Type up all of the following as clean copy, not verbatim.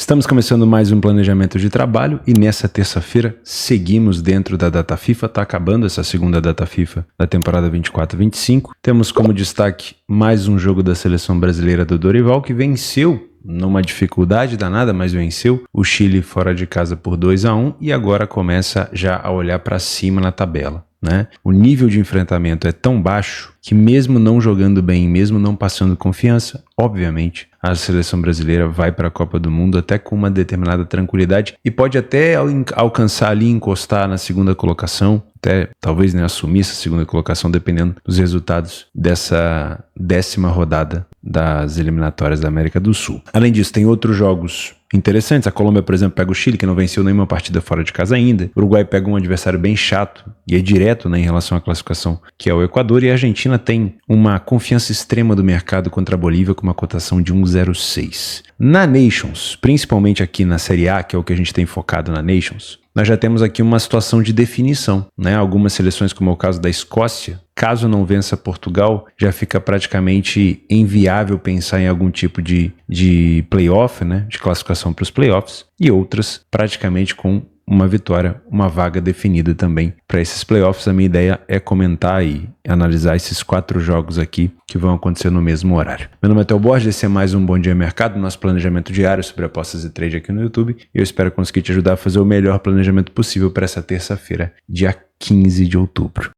Estamos começando mais um planejamento de trabalho e nessa terça-feira seguimos dentro da data FIFA. Está acabando essa segunda data FIFA da temporada 24-25. Temos como destaque mais um jogo da seleção brasileira do Dorival, que venceu numa dificuldade danada, mas venceu o Chile fora de casa por 2-1 e agora começa já a olhar para cima na tabela, né? O nível de enfrentamento é tão baixo que mesmo não jogando bem, mesmo não passando confiança, obviamente a seleção brasileira vai para a Copa do Mundo até com uma determinada tranquilidade e pode até alcançar ali, encostar na segunda colocação, até talvez assumir essa segunda colocação dependendo dos resultados dessa 10ª rodada das eliminatórias da América do Sul. Além disso, tem outros jogos interessantes. A Colômbia, por exemplo, pega o Chile, que não venceu nenhuma partida fora de casa ainda. O Uruguai pega um adversário bem chato e é direto, em relação à classificação, que é o Equador. E a Argentina tem uma confiança extrema do mercado contra a Bolívia com uma cotação de 1,06. Na Nations, principalmente aqui na Série A, que é o que a gente tem focado na Nations, nós já temos aqui uma situação de definição, né? Algumas seleções, como é o caso da Escócia, caso não vença Portugal, já fica praticamente inviável pensar em algum tipo de playoff, né? De classificação para os playoffs, e outras praticamente com uma vitória, uma vaga definida também para esses playoffs. A minha ideia é comentar e analisar esses 4 jogos aqui que vão acontecer no mesmo horário. Meu nome é Theo Borges, esse é mais um Bom Dia Mercado, nosso planejamento diário sobre apostas e trade aqui no YouTube. E eu espero conseguir te ajudar a fazer o melhor planejamento possível para essa terça-feira, dia 15 de outubro.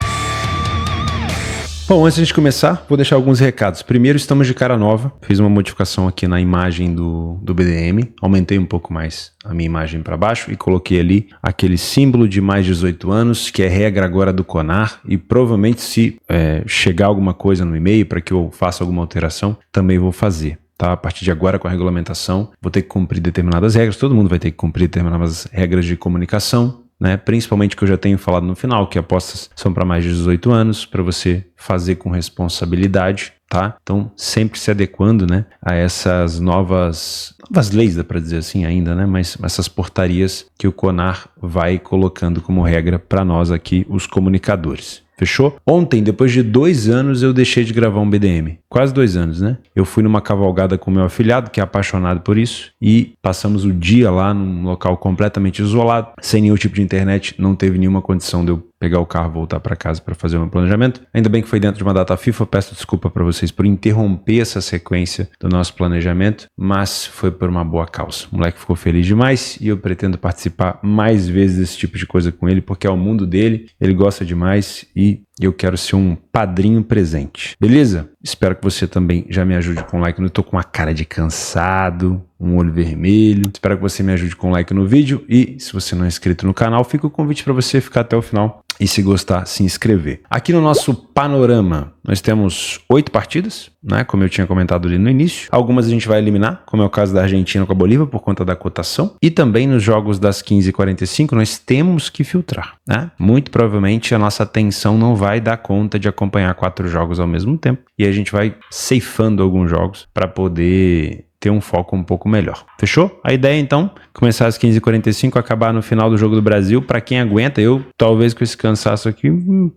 Bom, antes de começar, vou deixar alguns recados. Primeiro, estamos de cara nova. Fiz uma modificação aqui na imagem do BDM. Aumentei um pouco mais a minha imagem para baixo e coloquei ali aquele símbolo de mais de 18 anos, que é regra agora do CONAR. E provavelmente, se chegar alguma coisa no e-mail para que eu faça alguma alteração, também vou fazer. Tá? A partir de agora, com a regulamentação, vou ter que cumprir determinadas regras. Todo mundo vai ter que cumprir determinadas regras de comunicação, né? Principalmente que eu já tenho falado no final, que apostas são para mais de 18 anos, para você fazer com responsabilidade, tá? Então, sempre se adequando, né, a essas novas leis, dá para dizer assim ainda, né? Mas essas portarias que o CONAR vai colocando como regra para nós aqui, os comunicadores. Fechou? Ontem, depois de 2 anos, eu deixei de gravar um BDM. Quase 2 anos, né? Eu fui numa cavalgada com meu afilhado, que é apaixonado por isso, e passamos o dia lá num local completamente isolado, sem nenhum tipo de internet, não teve nenhuma condição de eu pegar o carro e voltar para casa para fazer o meu planejamento. Ainda bem que foi dentro de uma data FIFA, peço desculpa para vocês por interromper essa sequência do nosso planejamento, mas foi por uma boa causa. O moleque ficou feliz demais e eu pretendo participar mais vezes desse tipo de coisa com ele, porque é o mundo dele, ele gosta demais e eu quero ser um padrinho presente. Beleza? Espero que você também já me ajude com um like. Eu tô com uma cara de cansado, um olho vermelho. Espero que você me ajude com um like no vídeo. E se você não é inscrito no canal, fica o convite para você ficar até o final. E se gostar, se inscrever. Aqui no nosso panorama, nós temos 8 partidas, né? Como eu tinha comentado ali no início. Algumas a gente vai eliminar, como é o caso da Argentina com a Bolívia, por conta da cotação. E também nos jogos das 15h45, nós temos que filtrar, né? Muito provavelmente a nossa atenção não vai dar conta de acompanhar 4 jogos ao mesmo tempo. E a gente vai ceifando alguns jogos para poder ter um foco um pouco melhor. Fechou? A ideia então, começar às 15h45, acabar no final do Jogo do Brasil. Para quem aguenta, eu talvez com esse cansaço aqui,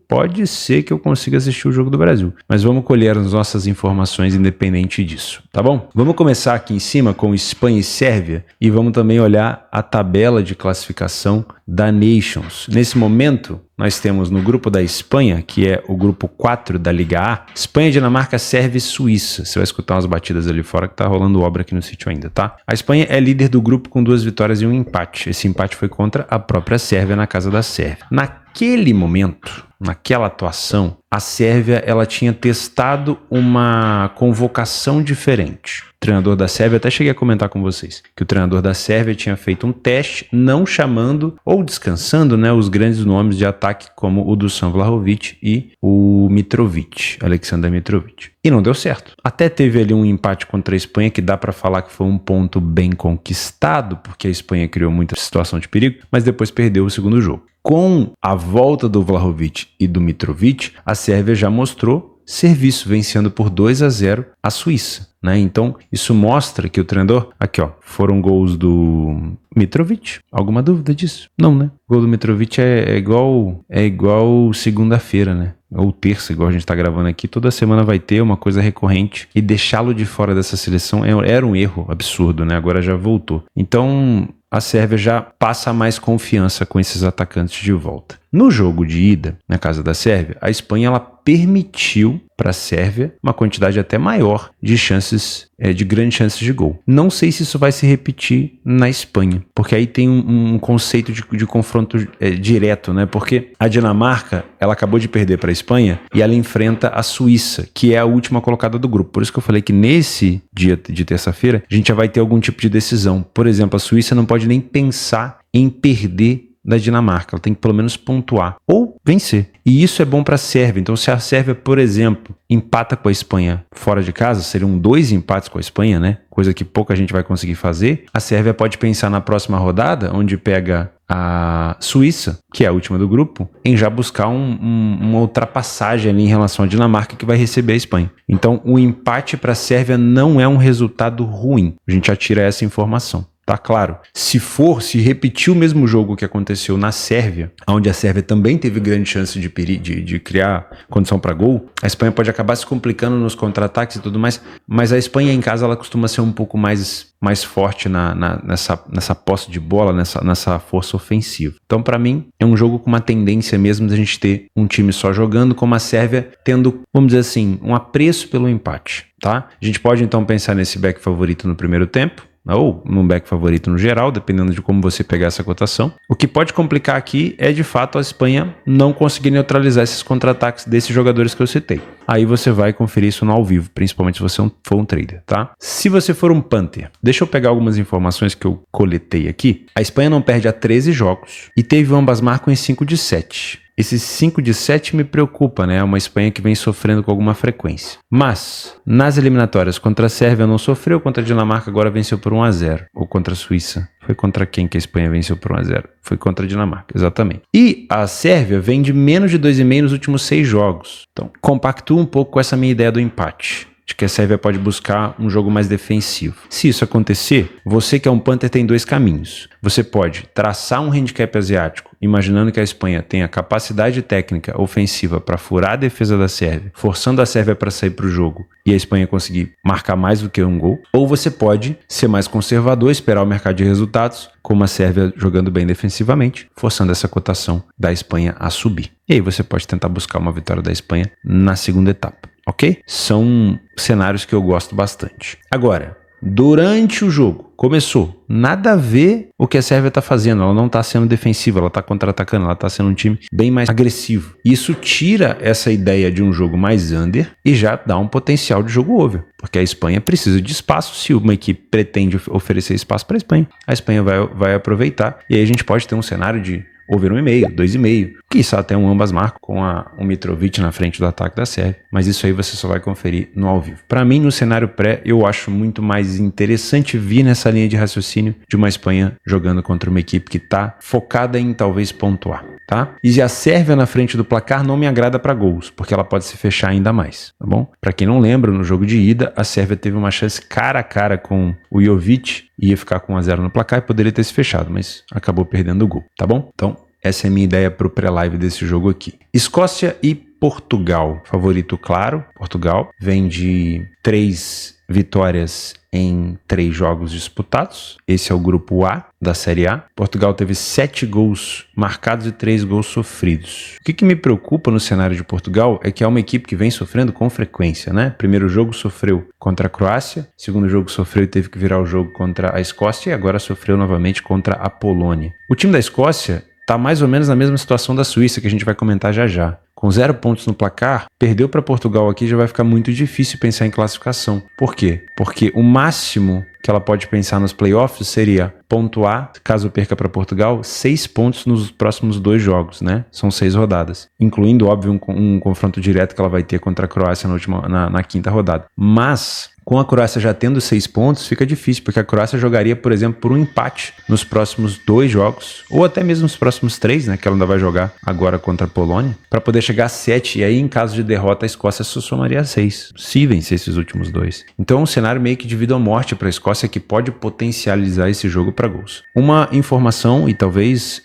pode ser que eu consiga assistir o Jogo do Brasil. Mas vamos colher as nossas informações independente disso, tá bom? Vamos começar aqui em cima com Espanha e Sérvia e vamos também olhar a tabela de classificação da Nations. Nesse momento, nós temos no grupo da Espanha, que é o grupo 4 da Liga A, Espanha, Dinamarca, Sérvia e Suíça. Você vai escutar umas batidas ali fora que tá rolando obra aqui no sítio ainda, tá? A Espanha é líder do grupo com 2 vitórias e 1 empate. Esse empate foi contra a própria Sérvia na casa da Sérvia. Naquele momento, naquela atuação, a Sérvia ela tinha testado uma convocação diferente. O treinador da Sérvia, até cheguei a comentar com vocês, que o treinador da Sérvia tinha feito um teste não chamando ou descansando, né, os grandes nomes de ataque como o Dusan Vlahovic e o Mitrovic, Aleksandar Mitrovic. E não deu certo. Até teve ali um empate contra a Espanha que dá para falar que foi um ponto bem conquistado, porque a Espanha criou muita situação de perigo, mas depois perdeu o segundo jogo. Com a volta do Vlahovic e do Mitrovic, a Sérvia já mostrou serviço, vencendo por 2-0 a Suíça, né? Então, isso mostra que o treinador... Aqui, ó, foram gols do Mitrovic. Alguma dúvida disso? Não, né? O gol do Mitrovic é igual segunda-feira, né? ou terça, igual a gente está gravando aqui, toda semana vai ter uma coisa recorrente, e deixá-lo de fora dessa seleção era um erro absurdo, né? Agora já voltou. Então a Sérvia já passa mais confiança com esses atacantes de volta. No jogo de ida, na casa da Sérvia, a Espanha ela permitiu para a Sérvia uma quantidade até maior de chances, de grandes chances de gol. Não sei se isso vai se repetir na Espanha, porque aí tem um conceito de confronto direto, né? Porque a Dinamarca, ela acabou de perder para a Espanha e ela enfrenta a Suíça, que é a última colocada do grupo. Por isso que eu falei que nesse dia de terça-feira a gente já vai ter algum tipo de decisão. Por exemplo, a Suíça não pode nem pensar em perder da Dinamarca, ela tem que pelo menos pontuar ou vencer. E isso é bom para a Sérvia. Então, se a Sérvia, por exemplo, empata com a Espanha fora de casa, seriam 2 empates com a Espanha, né? Coisa que pouca gente vai conseguir fazer. A Sérvia pode pensar na próxima rodada, onde pega a Suíça, que é a última do grupo, em já buscar uma ultrapassagem ali em relação à Dinamarca, que vai receber a Espanha. Então, o empate para a Sérvia não é um resultado ruim. A gente já tira essa informação. Tá claro, se repetir o mesmo jogo que aconteceu na Sérvia, onde a Sérvia também teve grande chance de criar condição para gol, a Espanha pode acabar se complicando nos contra-ataques e tudo mais, mas a Espanha em casa ela costuma ser um pouco mais forte nessa posse de bola, nessa força ofensiva. Então, para mim, é um jogo com uma tendência mesmo de a gente ter um time só jogando, como a Sérvia tendo, vamos dizer assim, um apreço pelo empate, tá? A gente pode então pensar nesse back favorito no primeiro tempo, ou num back favorito no geral, dependendo de como você pegar essa cotação. O que pode complicar aqui é, de fato, a Espanha não conseguir neutralizar esses contra-ataques desses jogadores que eu citei. Aí você vai conferir isso no ao vivo, principalmente se você for um trader, tá? Se você for um punter, deixa eu pegar algumas informações que eu coletei aqui. A Espanha não perde há 13 jogos e teve ambas marcam em 5 de 7. Esse 5 de 7 me preocupa, né? É uma Espanha que vem sofrendo com alguma frequência. Mas, nas eliminatórias contra a Sérvia não sofreu, contra a Dinamarca agora venceu por 1-0. Ou contra a Suíça. Foi contra quem que a Espanha venceu por 1-0? Foi contra a Dinamarca, exatamente. E a Sérvia vem de menos de 2,5 nos últimos 6 jogos. Então, compactua um pouco com essa minha ideia do empate, de que a Sérvia pode buscar um jogo mais defensivo. Se isso acontecer, você que é um punter tem 2 caminhos. Você pode traçar um handicap asiático, imaginando que a Espanha tem a capacidade técnica ofensiva para furar a defesa da Sérvia, forçando a Sérvia para sair para o jogo e a Espanha conseguir marcar mais do que um gol. Ou você pode ser mais conservador, esperar o mercado de resultados, como a Sérvia jogando bem defensivamente, forçando essa cotação da Espanha a subir. E aí você pode tentar buscar uma vitória da Espanha na segunda etapa. Ok? São cenários que eu gosto bastante. Agora, durante o jogo, começou, nada a ver o que a Sérvia está fazendo. Ela não está sendo defensiva, ela está contra-atacando, ela está sendo um time bem mais agressivo. Isso tira essa ideia de um jogo mais under e já dá um potencial de jogo over. Porque a Espanha precisa de espaço. Se uma equipe pretende oferecer espaço para a Espanha vai aproveitar. E aí a gente pode ter um cenário de over 1,5, 2,5, quiçá até um ambas marcam com o Mitrovic na frente do ataque da Sérvia, mas isso aí você só vai conferir no ao vivo. Para mim, no cenário pré, eu acho muito mais interessante vir nessa linha de raciocínio de uma Espanha jogando contra uma equipe que está focada em talvez pontuar, tá? E a Sérvia na frente do placar não me agrada para gols, porque ela pode se fechar ainda mais, tá bom? Para quem não lembra, no jogo de ida, a Sérvia teve uma chance cara a cara com o Jovic, ia ficar com 1-0 no placar e poderia ter se fechado, mas acabou perdendo o gol, tá bom? Então, essa é a minha ideia para o pré-live desse jogo aqui. Escócia e Portugal. Favorito claro, Portugal. Vem de 3 vitórias em 3 jogos disputados. Esse é o grupo A da Série A. Portugal teve 7 gols marcados e 3 gols sofridos. O que me preocupa no cenário de Portugal é que é uma equipe que vem sofrendo com frequência, né? Primeiro jogo sofreu contra a Croácia, segundo jogo sofreu e teve que virar o jogo contra a Escócia e agora sofreu novamente contra a Polônia. O time da Escócia está mais ou menos na mesma situação da Suíça, que a gente vai comentar já já. Com 0 pontos no placar, perdeu para Portugal aqui, já vai ficar muito difícil pensar em classificação. Por quê? Porque o máximo que ela pode pensar nos playoffs seria pontuar, caso perca para Portugal, 6 pontos nos próximos 2 jogos, né? São 6 rodadas, incluindo, óbvio, um confronto direto que ela vai ter contra a Croácia na quinta rodada. Mas, com a Croácia já tendo 6 pontos, fica difícil, porque a Croácia jogaria, por exemplo, por um empate nos próximos 2 jogos, ou até mesmo nos próximos 3, né? Que ela ainda vai jogar agora contra a Polônia, para poder chegar a 7, e aí, em caso de derrota, a Escócia só somaria 6, se vencer esses últimos 2. Então, é um cenário meio que de vida ou morte para a Escócia, que pode potencializar esse jogo para gols. Uma informação, e talvez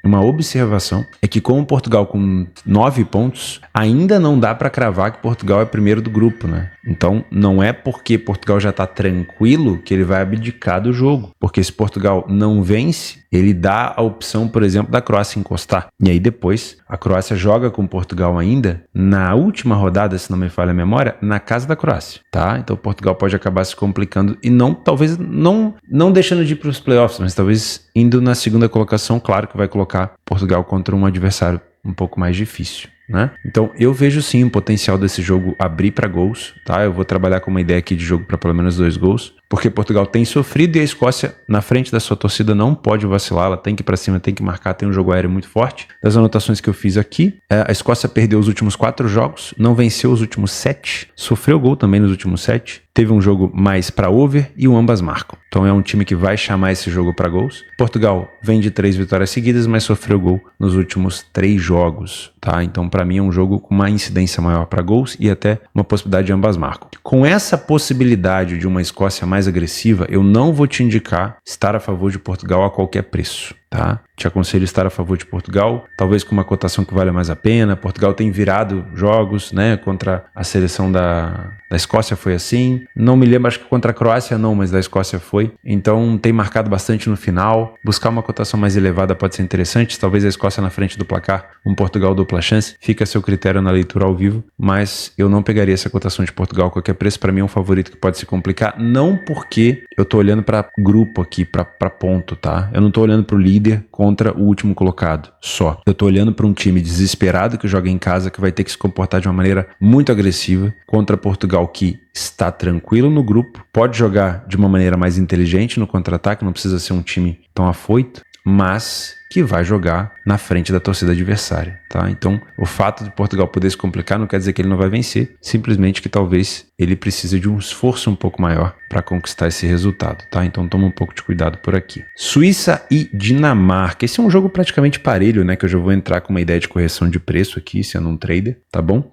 uma observação, é que com o Portugal com 9 pontos, ainda não dá para cravar que Portugal é primeiro do grupo, né? Então, não é porque Portugal já tá tranquilo que ele vai abdicar do jogo. Porque se Portugal não vence, ele dá a opção, por exemplo, da Croácia encostar. E aí depois, a Croácia joga com Portugal ainda, na última rodada, se não me falha a memória, na casa da Croácia, tá? Então, Portugal pode acabar se complicando e talvez não deixando de ir para os playoffs, mas talvez indo na segunda colocação, claro que vai colocar Portugal contra um adversário um pouco mais difícil, né? Então eu vejo sim o potencial desse jogo abrir para gols, tá? Eu vou trabalhar com uma ideia aqui de jogo para pelo menos 2 gols, porque Portugal tem sofrido e a Escócia na frente da sua torcida não pode vacilar, ela tem que ir para cima, tem que marcar, tem um jogo aéreo muito forte. Das anotações que eu fiz aqui, a Escócia perdeu os últimos 4 jogos, não venceu os últimos 7, sofreu gol também nos últimos 7, teve um jogo mais para over e o ambas marcam. Então é um time que vai chamar esse jogo para gols. Portugal vem de 3 vitórias seguidas, mas sofreu gol nos últimos 3 jogos, tá? Então para mim é um jogo com uma incidência maior para gols e até uma possibilidade de ambas marcam. Com essa possibilidade de uma Escócia mais agressiva, eu não vou te indicar estar a favor de Portugal a qualquer preço, tá? Te aconselho a estar a favor de Portugal, talvez com uma cotação que valha mais a pena. Portugal tem virado jogos, né? Contra a seleção da Escócia foi assim. Não me lembro, acho que contra a Croácia não, mas da Escócia foi. Então tem marcado bastante no final. Buscar uma cotação mais elevada pode ser interessante. Talvez a Escócia na frente do placar, um Portugal dupla chance. Fica a seu critério na leitura ao vivo, mas eu não pegaria essa cotação de Portugal a qualquer preço. Para mim é um favorito que pode se complicar, não porque eu tô olhando para grupo aqui, para ponto, tá? Eu não tô olhando para o líder contra o último colocado só. Eu tô olhando para um time desesperado que joga em casa, que vai ter que se comportar de uma maneira muito agressiva contra Portugal, que está tranquilo no grupo, pode jogar de uma maneira mais inteligente no contra-ataque, não precisa ser um time tão afoito, mas que vai jogar na frente da torcida adversária, tá? Então, o fato de Portugal poder se complicar não quer dizer que ele não vai vencer, simplesmente que talvez ele precise de um esforço um pouco maior para conquistar esse resultado, tá? Então, toma um pouco de cuidado por aqui. Suíça e Dinamarca. Esse é um jogo praticamente parelho, né? Que eu já vou entrar com uma ideia de correção de preço aqui, sendo um trader, tá bom?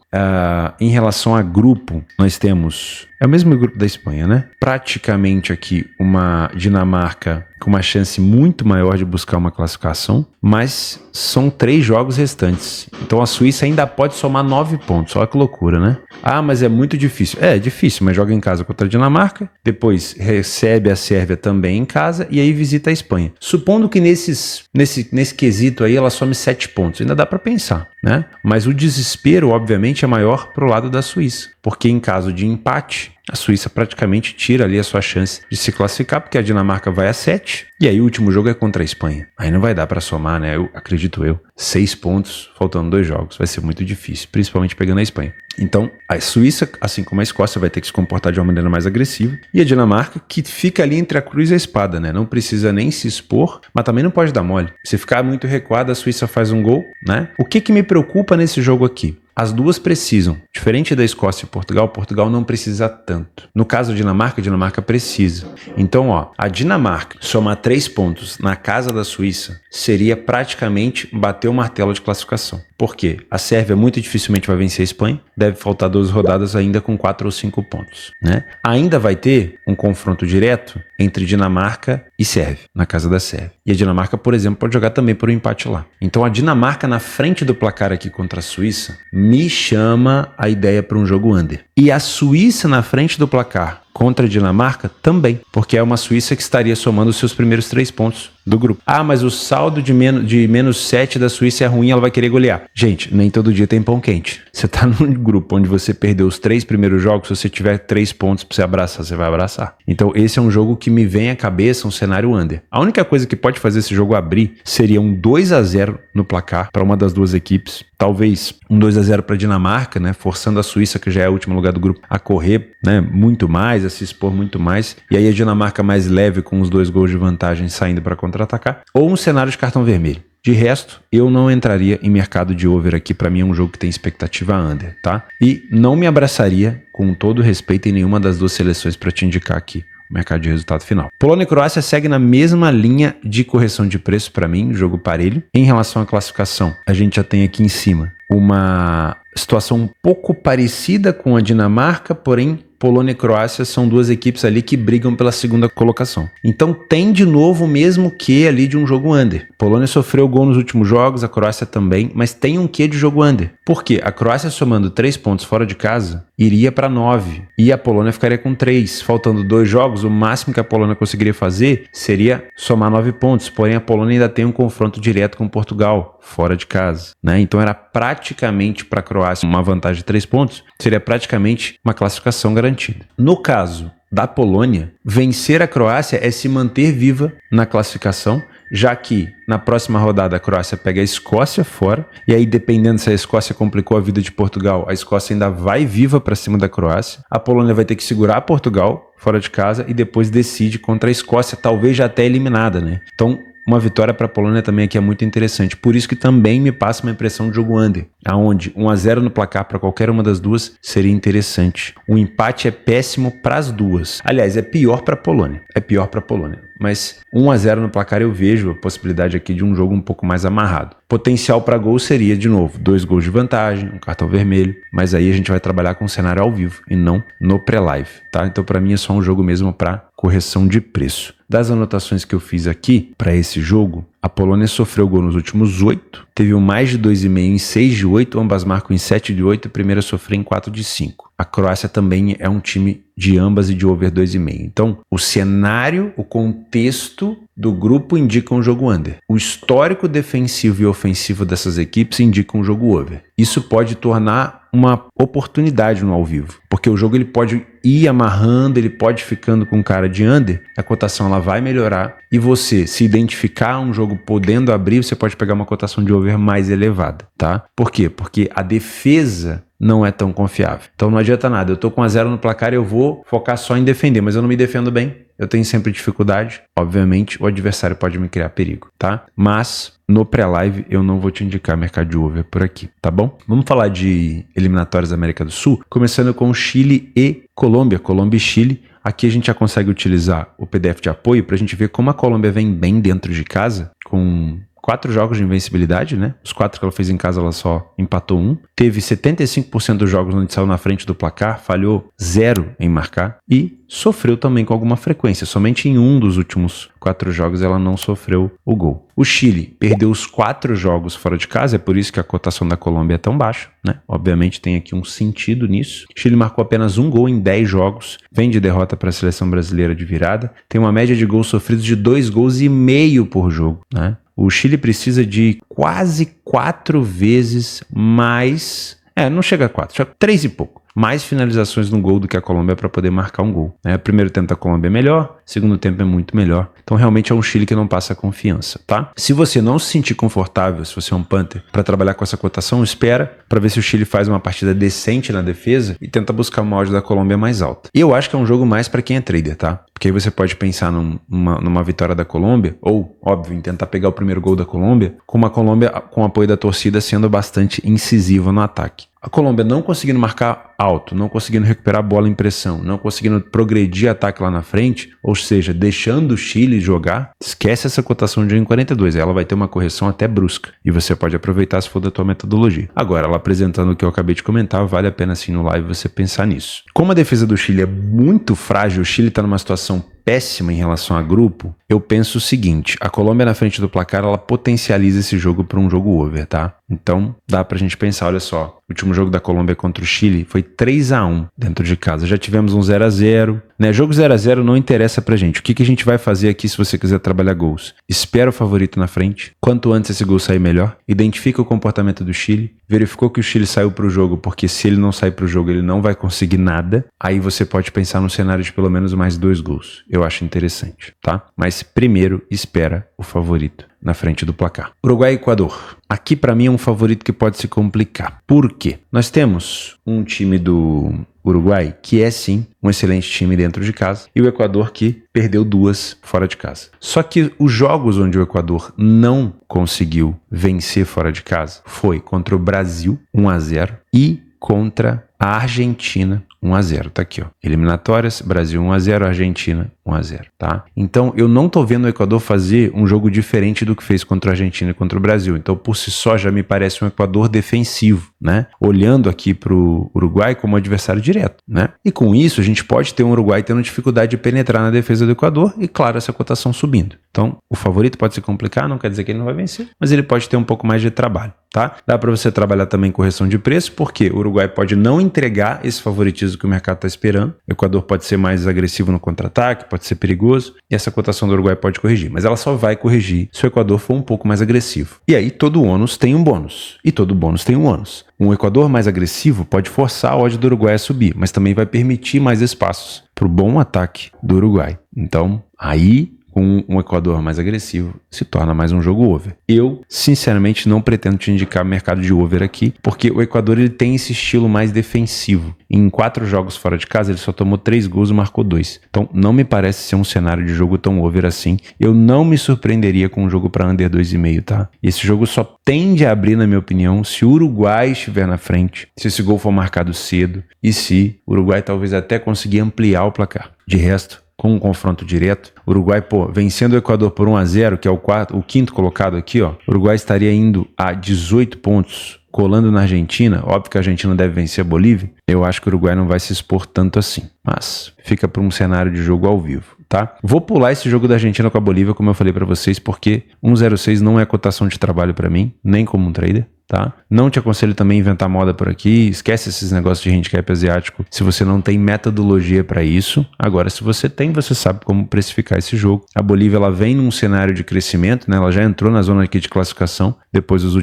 Em relação a grupo, nós temos... É o mesmo grupo da Espanha, né? Praticamente aqui uma Dinamarca com uma chance muito maior de buscar uma classificação, mas são 3 jogos restantes. Então a Suíça ainda pode somar 9 pontos. Olha que loucura, né? Ah, mas é muito difícil. É difícil, mas joga em casa contra a Dinamarca, depois recebe a Sérvia também em casa e aí visita a Espanha. Supondo que nesse quesito aí ela some 7 pontos, ainda dá para pensar, né? Mas o desespero, obviamente, é maior pro lado da Suíça, porque em caso de empate, a Suíça praticamente tira ali a sua chance de se classificar, porque a Dinamarca vai a 7, e aí o último jogo é contra a Espanha. Aí não vai dar para somar, né? Acredito eu, 6 pontos, faltando 2 jogos. Vai ser muito difícil, principalmente pegando a Espanha. Então, a Suíça, assim como a Escócia, vai ter que se comportar de uma maneira mais agressiva. E a Dinamarca, que fica ali entre a cruz e a espada, né? Não precisa nem se expor, mas também não pode dar mole. Se ficar muito recuado, a Suíça faz um gol, né? O que me preocupa nesse jogo aqui? As duas precisam. Diferente da Escócia e Portugal, Portugal não precisa tanto. No caso da Dinamarca, a Dinamarca precisa. Então, ó, a Dinamarca somar 3 pontos na casa da Suíça seria praticamente bater o martelo de classificação. Por quê? A Sérvia muito dificilmente vai vencer a Espanha, deve faltar 12 rodadas ainda com 4 ou 5 pontos, né? Ainda vai ter um confronto direto entre Dinamarca e Sérvia, na casa da Sérvia. E a Dinamarca, por exemplo, pode jogar também por um empate lá. Então a Dinamarca na frente do placar aqui contra a Suíça me chama a ideia para um jogo under. E a Suíça na frente do placar contra a Dinamarca também, porque é uma Suíça que estaria somando os seus primeiros 3 pontos do grupo. Ah, mas o saldo de menos 7 da Suíça é ruim, ela vai querer golear. Gente, nem todo dia tem pão quente. Você tá num grupo onde você perdeu os 3 primeiros jogos, se você tiver 3 pontos pra você abraçar, você vai abraçar. Então esse é um jogo que me vem à cabeça, um cenário under. A única coisa que pode fazer esse jogo abrir seria um 2-0 no placar para uma das duas equipes. Talvez um 2-0 para a Dinamarca, né, forçando a Suíça, que já é o último lugar do grupo, a correr, né, muito mais, a se expor muito mais. E aí a Dinamarca mais leve com os 2 gols de vantagem saindo para contra-atacar. Ou um cenário de cartão vermelho. De resto, eu não entraria em mercado de over aqui. Para mim é um jogo que tem expectativa under, tá? E não me abraçaria, com todo respeito, em nenhuma das duas seleções para te indicar aqui o mercado de resultado final. Polônia e Croácia segue na mesma linha de correção de preço para mim, jogo parelho. Em relação à classificação, a gente já tem aqui em cima uma situação um pouco parecida com a Dinamarca, porém Polônia e Croácia são duas equipes ali que brigam pela segunda colocação. Então tem de novo o mesmo quê ali de um jogo under. A Polônia sofreu gol nos últimos jogos, a Croácia também, mas tem um quê de jogo under. Por quê? A Croácia somando 3 pontos fora de casa iria para 9 e a Polônia ficaria com 3. Faltando 2 jogos, o máximo que a Polônia conseguiria fazer seria somar 9 pontos, porém a Polônia ainda tem um confronto direto com Portugal, fora de casa, né? Então era praticamente para a Croácia uma vantagem de 3 pontos, seria praticamente uma classificação garantida. No caso da Polônia, vencer a Croácia é se manter viva na classificação, já que na próxima rodada a Croácia pega a Escócia fora, e aí dependendo se a Escócia complicou a vida de Portugal, a Escócia ainda vai viva para cima da Croácia, a Polônia vai ter que segurar Portugal fora de casa e depois decide contra a Escócia, talvez já até eliminada, né? Então uma vitória para a Polônia também aqui é muito interessante. Por isso que também me passa uma impressão de jogo under, aonde 1-0 no placar para qualquer uma das duas seria interessante. O empate é péssimo para as duas. Aliás, é pior para a Polônia. É pior para a Polônia. Mas 1-0 no placar eu vejo a possibilidade aqui de um jogo um pouco mais amarrado. Potencial para gol seria, de novo, 2 gols de vantagem, um cartão vermelho. Mas aí a gente vai trabalhar com o cenário ao vivo e não no pré-live, tá? Então para mim é só um jogo mesmo para correção de preço. Das anotações que eu fiz aqui para esse jogo, a Polônia sofreu gol nos últimos 8, teve um mais de 2,5 em 6 de 8, ambas marcam em 7 de 8, a primeira sofreu em 4 de 5. A Croácia também é um time de ambas e de over 2,5. Então, o cenário, o contexto do grupo indica um jogo under. O histórico defensivo e ofensivo dessas equipes indica um jogo over. Isso pode tornar uma oportunidade no ao vivo, porque o jogo ele pode ir amarrando, ele pode ficando com cara de under, a cotação ela vai melhorar e você se identificar um jogo podendo abrir, você pode pegar uma cotação de over mais elevada, tá? Por quê? Porque a defesa não é tão confiável. Então não adianta nada, eu tô com 1-0 no placar e eu vou focar só em defender, mas eu não me defendo bem, eu tenho sempre dificuldade, obviamente o adversário pode me criar perigo, tá? Mas no pré-live eu não vou te indicar mercado de over por aqui, tá bom? Vamos falar de eliminatórias da América do Sul, começando com Chile e Colômbia, Colômbia e Chile. Aqui a gente já consegue utilizar o PDF de apoio para a gente ver como a Colômbia vem bem dentro de casa, com 4 jogos de invencibilidade, né? Os 4 que ela fez em casa, ela só empatou 1. Teve 75% dos jogos onde saiu na frente do placar, falhou 0 em marcar e sofreu também com alguma frequência. Somente em um dos últimos 4 jogos ela não sofreu o gol. O Chile perdeu os 4 jogos fora de casa, é por isso que a cotação da Colômbia é tão baixa, né? Obviamente tem aqui um sentido nisso. O Chile marcou apenas 1 gol em 10 jogos, vem de derrota para a seleção brasileira de virada, tem uma média de gols sofridos de 2,5 gols por jogo, né? O Chile precisa de quase 4 vezes mais... não chega a 4, chega a 3 e pouco. Mais finalizações no gol do que a Colômbia para poder marcar um gol, né? Primeiro tempo da Colômbia é melhor, segundo tempo é muito melhor. Então realmente é um Chile que não passa confiança, tá? Se você não se sentir confortável, se você é um punter, para trabalhar com essa cotação, espera para ver se o Chile faz uma partida decente na defesa e tenta buscar uma odd da Colômbia mais alta. E eu acho que é um jogo mais para quem é trader, tá? Porque aí você pode pensar numa vitória da Colômbia, ou, óbvio, em tentar pegar o primeiro gol da Colômbia, com uma Colômbia com o apoio da torcida sendo bastante incisiva no ataque. A Colômbia não conseguindo marcar alto, não conseguindo recuperar a bola em pressão, não conseguindo progredir ataque lá na frente, ou seja, deixando o Chile jogar, esquece essa cotação de 1,42, ela vai ter uma correção até brusca, e você pode aproveitar se for da tua metodologia. Agora, ela apresentando o que eu acabei de comentar, vale a pena assim no live você pensar nisso. Como a defesa do Chile é muito frágil, o Chile está numa situação péssima em relação a grupo, eu penso o seguinte, a Colômbia na frente do placar, ela potencializa esse jogo para um jogo over, tá? Então, dá pra gente pensar, olha só, o último jogo da Colômbia contra o Chile foi 3-1 dentro de casa, já tivemos um 0-0, né? Jogo 0-0 não interessa pra gente, o que a gente vai fazer aqui se você quiser trabalhar gols? Espera o favorito na frente, quanto antes esse gol sair melhor, identifica o comportamento do Chile, verificou que o Chile saiu pro jogo, porque se ele não sair pro jogo ele não vai conseguir nada, aí você pode pensar no cenário de pelo menos mais 2 gols, eu acho interessante, tá? Mas primeiro espera o favorito na frente do placar. Uruguai e Equador. Aqui para mim é um favorito que pode se complicar. Por quê? Nós temos um time do Uruguai que é sim um excelente time dentro de casa e o Equador que perdeu 2 fora de casa. Só que os jogos onde o Equador não conseguiu vencer fora de casa foi contra o Brasil 1-0 e contra a Argentina 1-0, tá aqui ó. Eliminatórias, Brasil 1-0, Argentina 1-0, tá? Então, eu não tô vendo o Equador fazer um jogo diferente do que fez contra a Argentina e contra o Brasil. Então, por si só, já me parece um Equador defensivo, né? Olhando aqui pro Uruguai como adversário direto, né? E com isso, a gente pode ter um Uruguai tendo dificuldade de penetrar na defesa do Equador e, claro, essa cotação subindo. Então, o favorito pode se complicar, não quer dizer que ele não vai vencer, mas ele pode ter um pouco mais de trabalho, tá? Dá para você trabalhar também correção de preço, porque o Uruguai pode não entregar esse favoritismo que o mercado está esperando. O Equador pode ser mais agressivo no contra-ataque, pode ser perigoso, e essa cotação do Uruguai pode corrigir, mas ela só vai corrigir se o Equador for um pouco mais agressivo. E aí, todo ônus tem um bônus, e todo bônus tem um ônus. Um Equador mais agressivo pode forçar a odd do Uruguai a subir, mas também vai permitir mais espaços para o bom ataque do Uruguai. Então, aí, com um Equador mais agressivo, se torna mais um jogo over. Eu, sinceramente, não pretendo te indicar mercado de over aqui, porque o Equador ele tem esse estilo mais defensivo. Em 4 jogos fora de casa, ele só tomou 3 gols e marcou 2. Então, não me parece ser um cenário de jogo tão over assim. Eu não me surpreenderia com um jogo para under 2,5, tá? E esse jogo só tende a abrir, na minha opinião, se o Uruguai estiver na frente, se esse gol for marcado cedo e se o Uruguai talvez até conseguir ampliar o placar. De resto, com um confronto direto, o Uruguai, vencendo o Equador por 1-0, que é o quinto colocado aqui, ó, o Uruguai estaria indo a 18 pontos, colando na Argentina. Óbvio que a Argentina deve vencer a Bolívia. Eu acho que o Uruguai não vai se expor tanto assim, mas fica para um cenário de jogo ao vivo, tá? Vou pular esse jogo da Argentina com a Bolívia, como eu falei para vocês, porque 1,06 não é cotação de trabalho para mim, nem como um trader. Tá? Não te aconselho também a inventar moda por aqui, esquece esses negócios de handicap asiático se você não tem metodologia para isso. Agora, se você tem, você sabe como precificar esse jogo. A Bolívia ela vem num cenário de crescimento, né? Ela já entrou na zona aqui de classificação depois das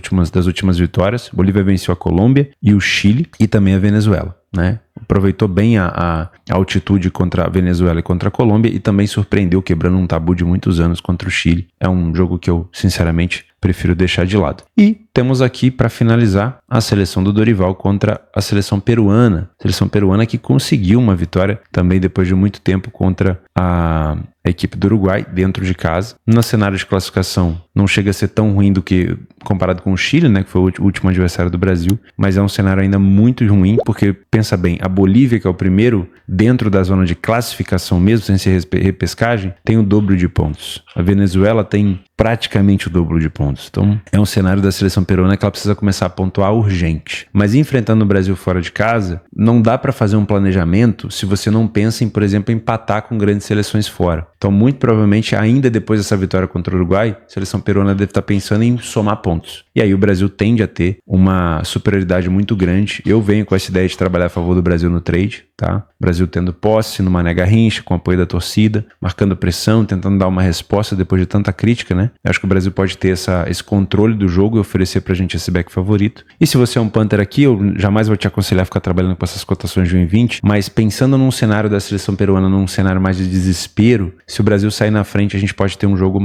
últimas vitórias. A Bolívia venceu a Colômbia e o Chile e também a Venezuela, né? Aproveitou bem a altitude contra a Venezuela e contra a Colômbia e também surpreendeu quebrando um tabu de muitos anos contra o Chile. É um jogo que eu, sinceramente, prefiro deixar de lado. E temos aqui, para finalizar, a seleção do Dorival contra a seleção peruana. Seleção peruana que conseguiu uma vitória também depois de muito tempo contra a equipe do Uruguai dentro de casa. No cenário de classificação não chega a ser tão ruim do que comparado com o Chile, né, que foi o último adversário do Brasil, mas é um cenário ainda muito ruim, porque pensa bem, a Bolívia, que é o primeiro dentro da zona de classificação mesmo, sem ser repescagem, tem o dobro de pontos. A Venezuela tem praticamente o dobro de pontos. Então, é um cenário da seleção peruana que ela precisa começar a pontuar urgente. Mas enfrentando o Brasil fora de casa, não dá para fazer um planejamento se você não pensa em, por exemplo, empatar com grandes seleções fora. Então, muito provavelmente, ainda depois dessa vitória contra o Uruguai, a seleção peruana deve estar pensando em somar pontos. E aí o Brasil tende a ter uma superioridade muito grande. Eu venho com essa ideia de trabalhar a favor do Brasil no trade, tá? Brasil tendo posse no Mané Garrincha, com apoio da torcida, marcando pressão, tentando dar uma resposta depois de tanta crítica, né? Eu acho que o Brasil pode ter esse controle do jogo e oferecer pra gente esse back favorito. E se você é um Panther aqui, eu jamais vou te aconselhar a ficar trabalhando com essas cotações de 1,20, mas pensando num cenário da seleção peruana, num cenário mais de desespero, se o Brasil sair na frente, a gente pode ter um jogo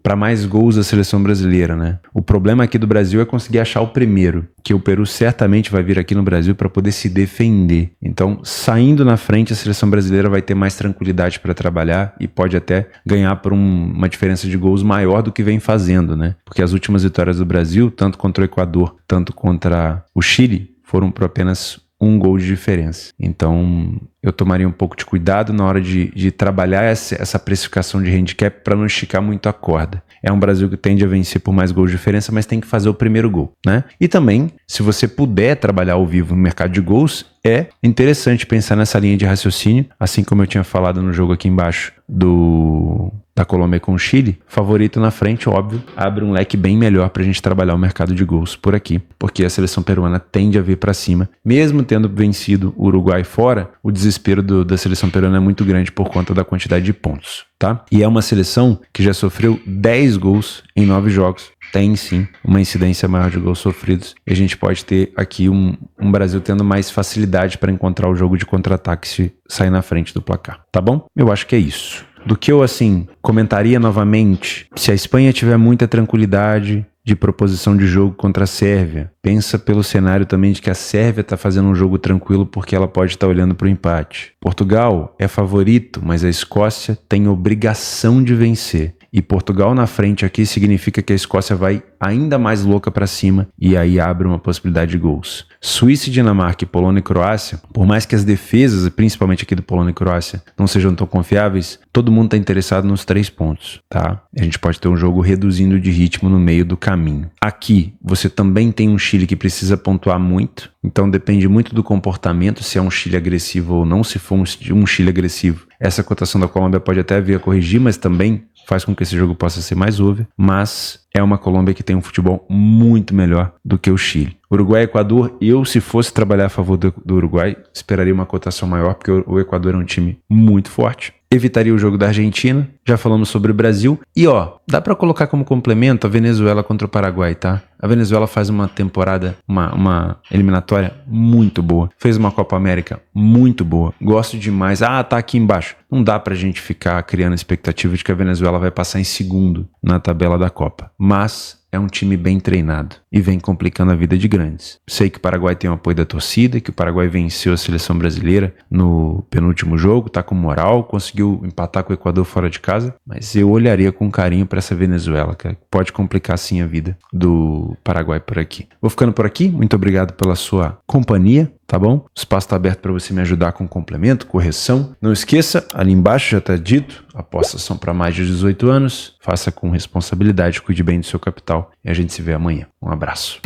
para mais gols da seleção brasileira, né? O problema aqui do Brasil é conseguir achar o primeiro, que o Peru certamente vai vir aqui no Brasil para poder se defender. Então, saindo na frente, a seleção brasileira vai ter mais tranquilidade para trabalhar e pode até ganhar por uma diferença de gols maior do que vem fazendo, né? Porque as últimas vitórias do Brasil, tanto contra o Equador, tanto contra o Chile, foram por apenas 1 gol de diferença. Então, eu tomaria um pouco de cuidado na hora de trabalhar essa precificação de handicap para não esticar muito a corda. É um Brasil que tende a vencer por mais gols de diferença, mas tem que fazer o primeiro gol, né? E também, se você puder trabalhar ao vivo no mercado de gols, é interessante pensar nessa linha de raciocínio, assim como eu tinha falado no jogo aqui embaixo da Colômbia com o Chile. Favorito na frente, óbvio, abre um leque bem melhor pra gente trabalhar o mercado de gols por aqui, porque a seleção peruana tende a vir pra cima. Mesmo tendo vencido o Uruguai fora, o desespero da seleção peruana é muito grande por conta da quantidade de pontos, tá? E é uma seleção que já sofreu 10 gols em 9 jogos. Tem sim uma incidência maior de gols sofridos e a gente pode ter aqui um Brasil tendo mais facilidade para encontrar o jogo de contra-ataque se sair na frente do placar, tá bom? Eu acho que é isso. Do que eu, comentaria novamente, se a Espanha tiver muita tranquilidade de proposição de jogo contra a Sérvia, pensa pelo cenário também de que a Sérvia está fazendo um jogo tranquilo porque ela pode estar olhando para o empate. Portugal é favorito, mas a Escócia tem obrigação de vencer. E Portugal na frente aqui significa que a Escócia vai ainda mais louca para cima e aí abre uma possibilidade de gols. Suíça, Dinamarca, Polônia e Croácia, por mais que as defesas, principalmente aqui do Polônia e Croácia, não sejam tão confiáveis, todo mundo está interessado nos 3 pontos, tá? A gente pode ter um jogo reduzindo de ritmo no meio do caminho. Aqui, você também tem um Chile que precisa pontuar muito, então depende muito do comportamento, se é um Chile agressivo ou não. Se for um Chile agressivo, essa cotação da Colômbia pode até vir a corrigir, mas também faz com que esse jogo possa ser mais over. Mas é uma Colômbia que tem um futebol muito melhor do que o Chile. Uruguai e Equador, eu, se fosse trabalhar a favor do Uruguai, esperaria uma cotação maior, porque o Equador é um time muito forte. Evitaria o jogo da Argentina, já falamos sobre o Brasil. E ó, dá pra colocar como complemento a Venezuela contra o Paraguai, tá? A Venezuela faz uma temporada, uma eliminatória muito boa. Fez uma Copa América muito boa. Gosto demais. Ah, tá aqui embaixo. Não dá pra gente ficar criando expectativa de que a Venezuela vai passar em segundo na tabela da Copa. Mas é um time bem treinado e vem complicando a vida de grandes. Sei que o Paraguai tem o apoio da torcida, que o Paraguai venceu a seleção brasileira no penúltimo jogo, tá com moral, conseguiu empatar com o Equador fora de casa, mas eu olharia com carinho para essa Venezuela, que pode complicar sim a vida do Paraguai por aqui. Vou ficando por aqui, muito obrigado pela sua companhia. Tá bom? O espaço está aberto para você me ajudar com complemento, correção. Não esqueça, ali embaixo já está dito, apostas são para mais de 18 anos. Faça com responsabilidade, cuide bem do seu capital e a gente se vê amanhã. Um abraço.